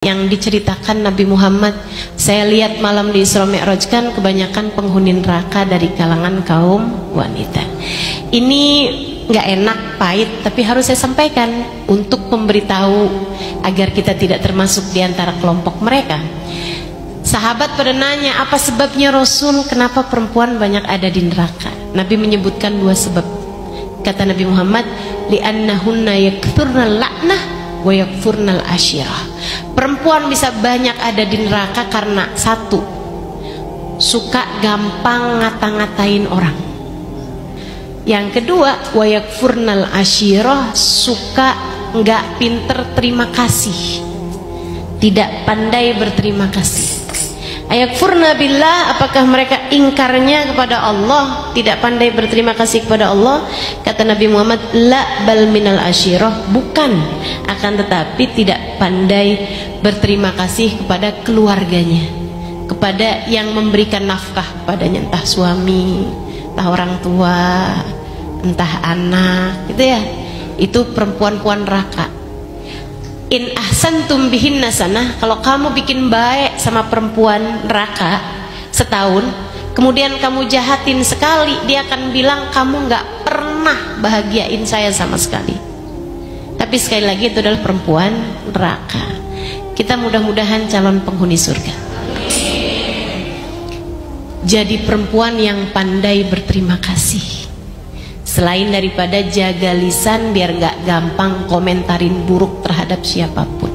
yang diceritakan Nabi Muhammad, saya lihat malam di Isra Mi'raj kan kebanyakan penghuni neraka dari kalangan kaum wanita. Ini nggak enak, pahit, tapi harus saya sampaikan untuk memberitahu agar kita tidak termasuk di antara kelompok mereka. Sahabat pada nanya, apa sebabnya Rasul, kenapa perempuan banyak ada di neraka? Nabi menyebutkan dua sebab. Kata Nabi Muhammad, li'annahunna yakthurnal la'nah wa yakfurnal asyirah. Perempuan bisa banyak ada di neraka karena satu, suka gampang ngata-ngatain orang. Yang kedua, wa yakfurnal asyirah, suka nggak pinter terima kasih, tidak pandai berterima kasih. Ayakfurna billah, apakah mereka ingkarnya kepada Allah, tidak pandai berterima kasih kepada Allah? Kata Nabi Muhammad, la bal minal asyirah, bukan, akan tetapi tidak pandai berterima kasih kepada keluarganya, kepada yang memberikan nafkah kepadanya, entah suami, entah orang tua, entah anak, gitu ya. Itu perempuan-perempuan neraka. In ahsantum bihin nasanah, kalau kamu bikin baik sama perempuan neraka setahun, kemudian kamu jahatin sekali, dia akan bilang kamu nggak pernah bahagiain saya sama sekali. Tapi sekali lagi itu adalah perempuan neraka. Kita mudah-mudahan calon penghuni surga. Jadi perempuan yang pandai berterima kasih, selain daripada jaga lisan biar gak gampang komentarin buruk terhadap siapapun.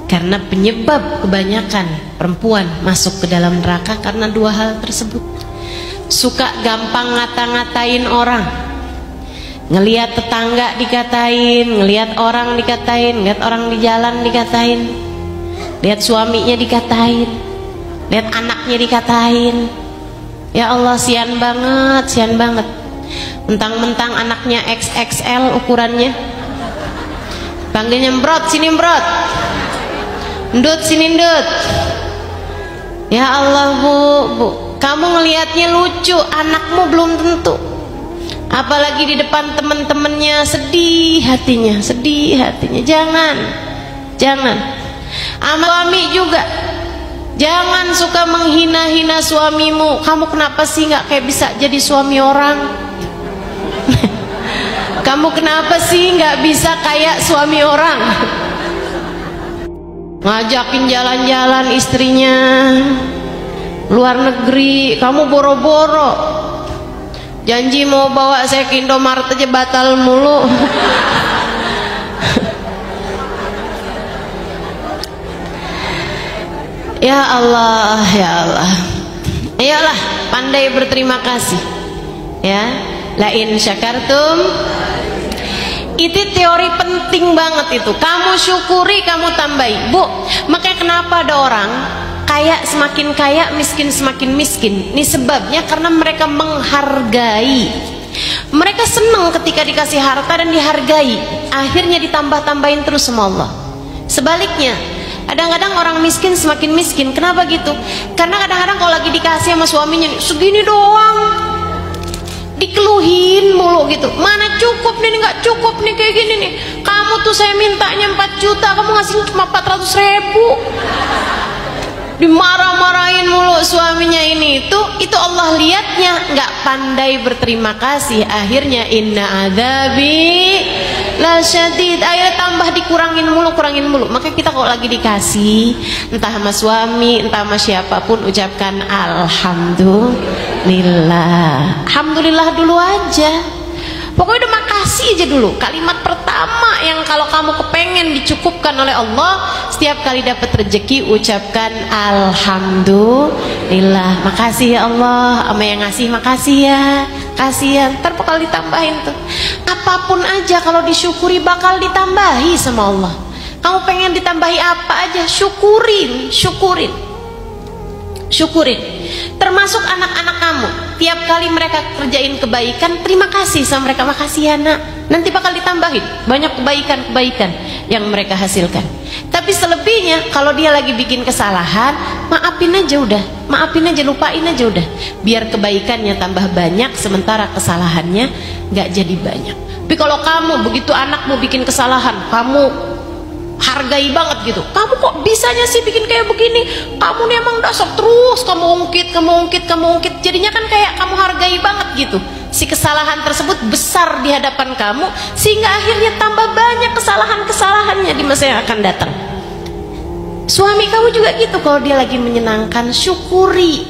Karena penyebab kebanyakan perempuan masuk ke dalam neraka karena dua hal tersebut. Suka gampang ngata-ngatain orang, ngelihat tetangga dikatain, ngelihat orang dikatain, ngelihat orang di jalan dikatain, lihat suaminya dikatain, lihat anaknya dikatain. Ya Allah, sian banget, sian banget. Mentang-mentang anaknya XXL ukurannya, panggilnya Mbrot, sini Mbrot, Ndut, sini Ndut. Ya Allah bu, kamu ngelihatnya lucu, anakmu belum tentu. Apalagi di depan teman-temannya, sedih hatinya, sedih hatinya. Jangan. Sama suami juga, jangan suka menghina-hina suamimu. Kamu kenapa sih nggak kayak bisa jadi suami orang? Kamu kenapa sih nggak bisa kayak suami orang? Ngajakin jalan-jalan istrinya luar negeri, kamu boro-boro. Janji mau bawa saya ke Indomaret aja batal mulu. Ya Allah, ya Allah. Iyalah, pandai berterima kasih. Ya, la in syakartum. Itu teori penting banget itu. Kamu syukuri, kamu tambahi. Bu, makanya kenapa ada orang kaya semakin kaya, miskin semakin miskin? Ini sebabnya karena mereka menghargai. Mereka senang ketika dikasih harta dan dihargai. Akhirnya ditambah-tambahin terus sama Allah. Sebaliknya, kadang-kadang orang miskin semakin miskin. Kenapa gitu? Karena kadang-kadang kalau lagi dikasih sama suaminya, segini doang, dikeluhin mulu gitu. Mana cukup nih, nggak cukup nih kayak gini nih. Kamu tuh saya mintanya 4 juta, kamu ngasih cuma 400.000. Dimarah-marahin mulu suaminya ini. Itu Allah lihatnya nggak pandai berterima kasih. Akhirnya inna adzabi la syadid, akhirnya tambah dikurangin mulu. Maka kita kalau lagi dikasih, entah sama suami, entah sama siapapun, ucapkan alhamdulillah. Alhamdulillah dulu aja. Pokoknya udah makasih aja dulu. Kalimat pertama yang kalau kamu kepengen dicukupkan oleh Allah, setiap kali dapat rezeki ucapkan alhamdulillah. Makasih ya Allah. Sama yang ngasih makasih ya, kasihan. Ntar bakal ditambahin tuh. Apapun aja kalau disyukuri bakal ditambahi sama Allah. Kamu pengen ditambahi apa aja, syukurin. Termasuk anak-anak kamu, tiap kali mereka kerjain kebaikan, terima kasih sama mereka. Makasih ya nak, nanti bakal ditambahin banyak kebaikan-kebaikan yang mereka hasilkan. Tapi selebihnya, kalau dia lagi bikin kesalahan, maafin aja udah, lupain aja udah, biar kebaikannya tambah banyak, sementara kesalahannya nggak jadi banyak. Tapi kalau kamu begitu anakmu bikin kesalahan, kamu hargai banget gitu. Kamu kok bisanya sih bikin kayak begini? Kamu nih emang dasar terus kamu ungkit. Jadinya kan kayak kamu hargai banget gitu. Si kesalahan tersebut besar di hadapan kamu, sehingga akhirnya tambah banyak kesalahannya di masa yang akan datang. Suami kamu juga gitu, kalau dia lagi menyenangkan, syukuri.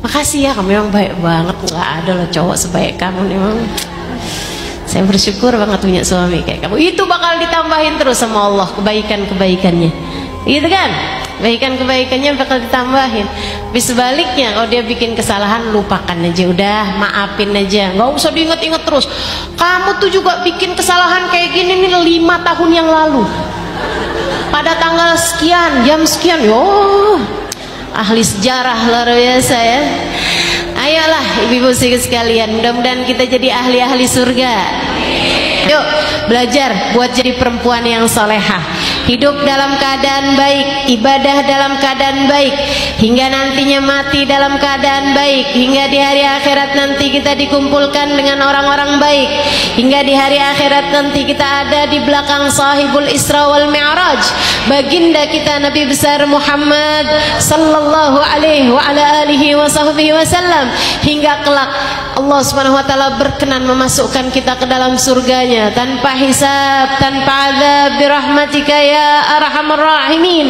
Makasih ya, kamu memang baik banget. Nggak ada loh cowok sebaik kamu nih, memang. Saya bersyukur banget punya suami kayak kamu. Itu bakal ditambahin terus sama Allah kebaikan-kebaikannya, gitu kan? Kebaikan-kebaikannya bakal ditambahin. Tapi sebaliknya, kalau dia bikin kesalahan, lupakan aja, udah maafin aja, nggak usah diinget-inget terus. Kamu tuh juga bikin kesalahan kayak gini nih 5 tahun yang lalu, pada tanggal sekian, jam sekian. Yo, ahli sejarah luar biasa ya. Ayolah ibu-ibu sekalian, mudah-mudahan kita jadi ahli-ahli surga. Yuk belajar buat jadi perempuan yang solehah, hidup dalam keadaan baik, ibadah dalam keadaan baik, hingga nantinya mati dalam keadaan baik, hingga di hari akhirat nanti kita dikumpulkan dengan orang-orang baik, hingga di hari akhirat nanti kita ada di belakang sahibul Isra wal Mi'raj, baginda kita Nabi besar Muhammad sallallahu alaihi wa ala alihi wa sahbihi wasallam, hingga kelak Allah Subhanahu wa taala berkenan memasukkan kita ke dalam surganya tanpa hisab, tanpa azab, birahmatika ya arhamar rahimin.